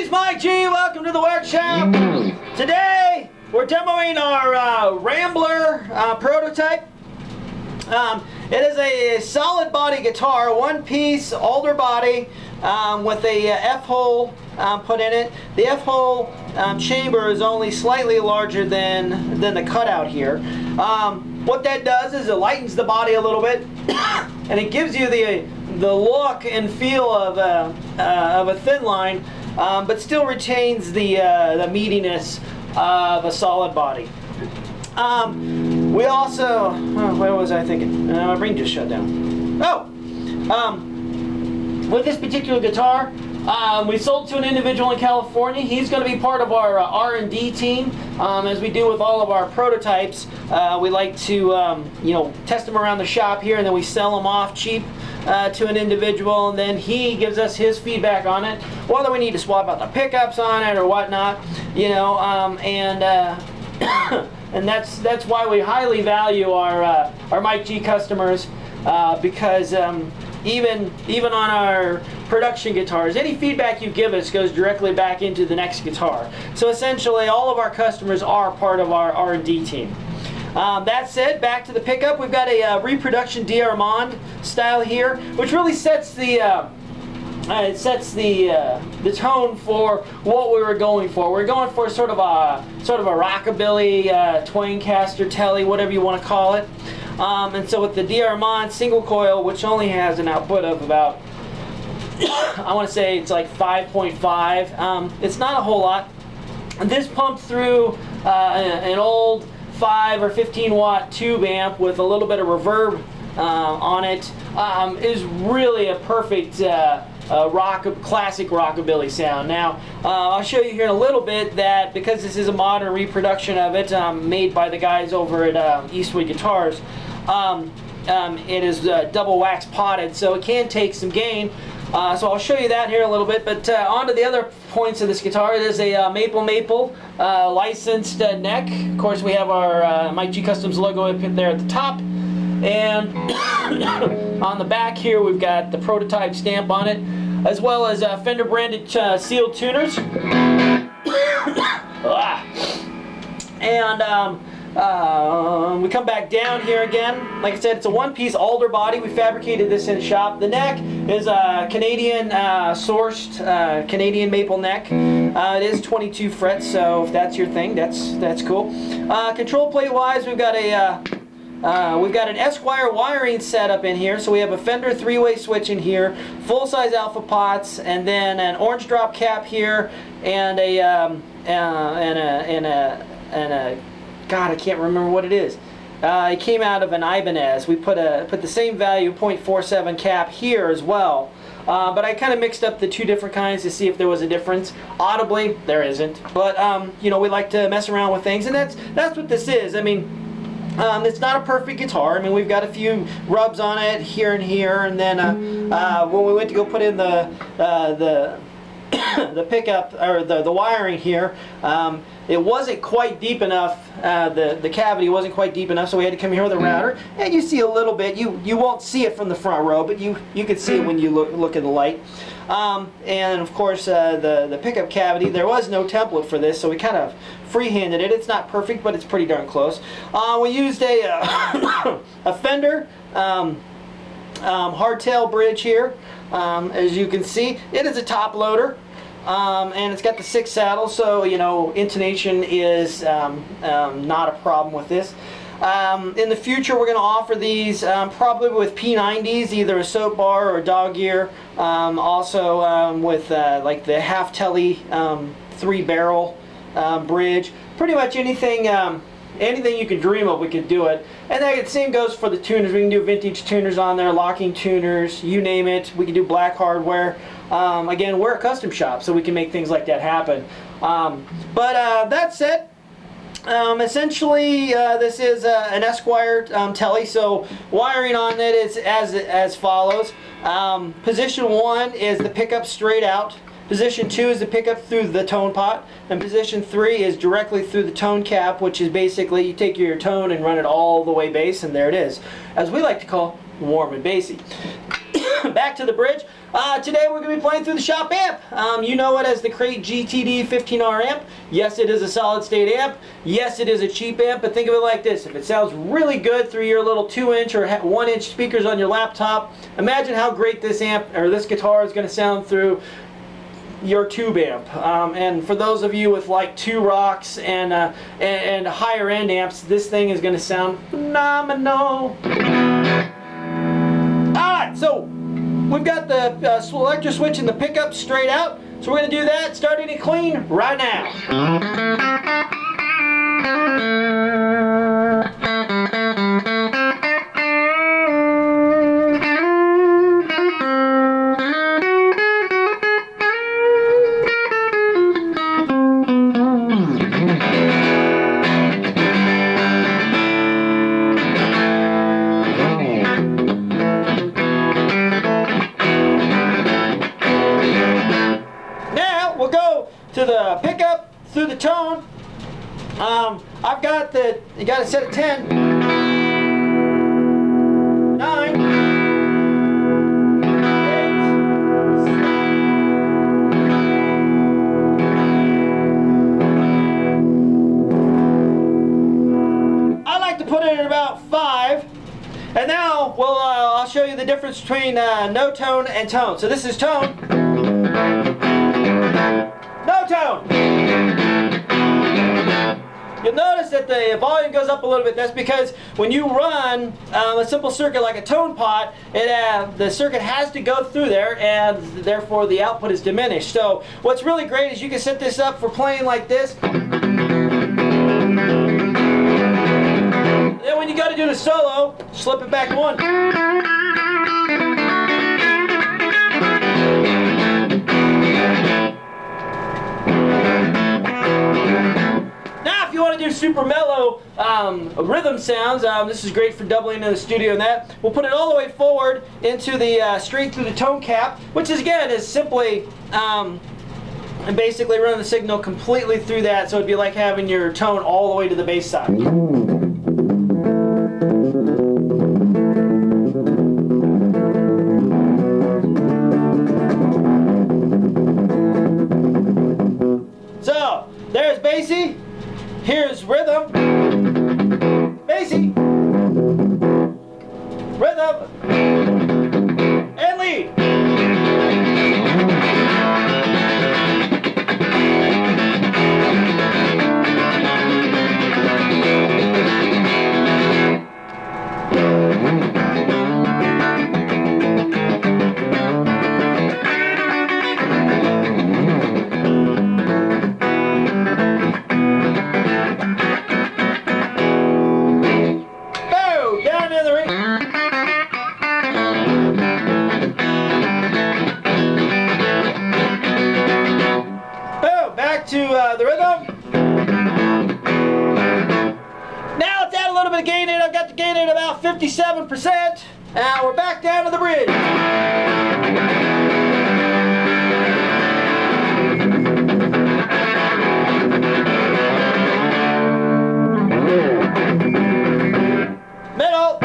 It's Mike G. Welcome to the workshop. Today we're demoing our Rambler prototype. It is a solid body guitar, one-piece, older body with a F-hole put in it. The F-hole chamber is only slightly larger than the cutout here. What that does is it lightens the body a little bit, and it gives you the look and feel of a thin line, but still retains the meatiness of a solid body. We also, what was I thinking? My brain just shut down. With this particular guitar, we sold to an individual in California. He's going to be part of our R&D team. As we do with all of our prototypes, we like to test them around the shop here, and then we sell them off cheap to an individual, and then he gives us his feedback on it, whether we need to swap out the pickups on it or whatnot, and that's why we highly value our Mike G customers, because even on our production guitars, any feedback you give us goes directly back into the next guitar. So essentially, all of our customers are part of our R&D team. That said, back to the pickup, we've got a reproduction Diamond style here, which really sets the tone for what we were going for. We're going for sort of a rockabilly, Twaincaster, telly, whatever you want to call it. And so with the Diamond single coil, which only has an output of about, I want to say it's like 5.5. It's not a whole lot. And this pumped through an old 5 or 15 watt tube amp with a little bit of reverb on it. Is really a perfect classic rockabilly sound. Now, I'll show you here in a little bit that because this is a modern reproduction of it, made by the guys over at Eastwood Guitars, it is double wax potted, so it can take some gain. So I'll show you that here in a little bit, but on to the other points of this guitar. It is a maple licensed neck. Of course, we have our Mike G Kustoms logo up there at the top, and on the back here we've got the prototype stamp on it, as well as Fender branded sealed tuners. And we come back down here again. Like I said, it's a one-piece alder body. We fabricated this in the shop. The neck is a Canadian sourced Canadian maple neck. It is 22 frets, so if that's your thing, that's cool. Control plate wise, we've got an Esquire wiring setup in here. So we have a Fender three-way switch in here, full-size alpha pots, and then an orange drop cap here, and a God, I can't remember what it is. It came out of an Ibanez. We put the same value, 0.47 cap here as well. But I kind of mixed up the two different kinds to see if there was a difference. Audibly, there isn't. But we like to mess around with things, and that's what this is. I mean, it's not a perfect guitar. I mean, we've got a few rubs on it here and here, and then when we went to go put in the pickup or the wiring here, it wasn't quite deep enough. The cavity wasn't quite deep enough, so we had to come here with a router. And you see a little bit. You won't see it from the front row, but you can see it when you look at the light. And of course, the pickup cavity, there was no template for this, so we kind of freehanded it. It's not perfect, but it's pretty darn close. We used a Fender hardtail bridge here. As you can see, it is a top loader. And it's got the 6 saddles, so intonation is not a problem with this. In the future, we're going to offer these probably with P90s, either a soap bar or dog ear. Also with like the half telly 3-barrel bridge. Pretty much anything you can dream of, we could do it. And the same goes for the tuners. We can do vintage tuners on there, locking tuners, you name it. We can do black hardware. Again, we're a custom shop, so we can make things like that happen. But that said, essentially this is an Esquire telly, so wiring on it is as follows. Position 1 is the pickup straight out. Position 2 is the pickup through the tone pot, and position 3 is directly through the tone cap, which is basically you take your tone and run it all the way bass, and there it is, as we like to call warm and bassy. Back to the bridge. Today we're going to be playing through the shop amp. You know it as the Crate GTD 15R amp. Yes, it is a solid state amp. Yes, it is a cheap amp, but think of it like this. If it sounds really good through your little 2-inch or 1-inch speakers on your laptop, imagine how great this amp or this guitar is going to sound through your tube amp. And for those of you with like 2 rocks and higher end amps, this thing is going to sound phenomenal. Alright, so we've got the selector switch and the pickup straight out, so we're going to do that, starting it clean right now. We'll go to the pickup through the tone. I've got you got it set at 10, 9, 8, 7. I like to put it at about 5. And now I'll show you the difference between no tone and tone. So this is tone. No tone. You'll notice that the volume goes up a little bit. That's because when you run a simple circuit like a tone pot, the circuit has to go through there, and therefore the output is diminished. So what's really great is you can set this up for playing like this. Then when you go to do the solo, slip it back 1. Now, if you want to do super mellow rhythm sounds, this is great for doubling in the studio and that. We'll put it all the way forward into the straight through the tone cap, which is again is simply and basically run the signal completely through that, so it'd be like having your tone all the way to the bass side. So, there's bassy, here's rhythm, bassy, rhythm, and lead. To the rhythm. Now let's add a little bit of gain in. I've got the gain in about 57%. Now we're back down to the bridge. Middle.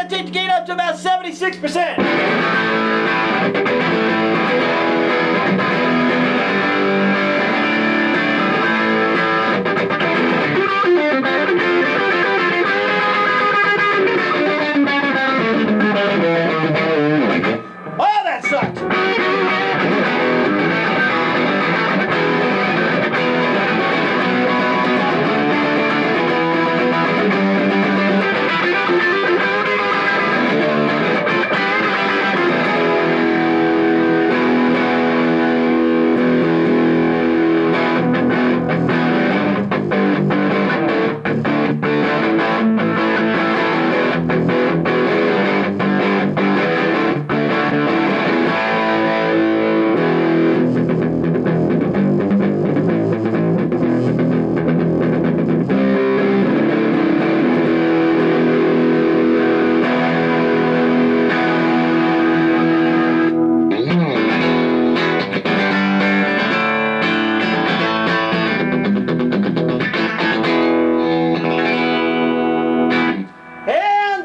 Take the gain up to about 76%. Oh, that sucked.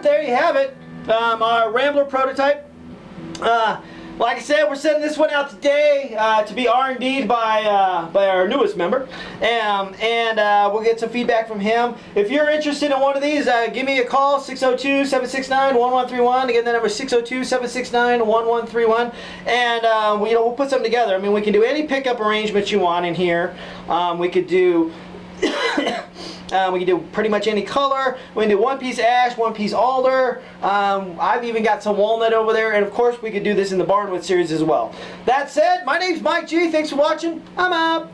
but there you have it. Our Rambler prototype. Like I said, we're sending this one out today to be R&D'd by our newest member, and we'll get some feedback from him. If you're interested in one of these, give me a call, 602-769-1131. Again, that number is 602-769-1131, and we'll put something together. I mean, we can do any pickup arrangements you want in here. We could do we can do pretty much any color. We can do one-piece ash, one-piece alder. I've even got some walnut over there, and of course we could do this in the Barnwood series as well. That said, my name's Mike G. Thanks for watching. I'm out.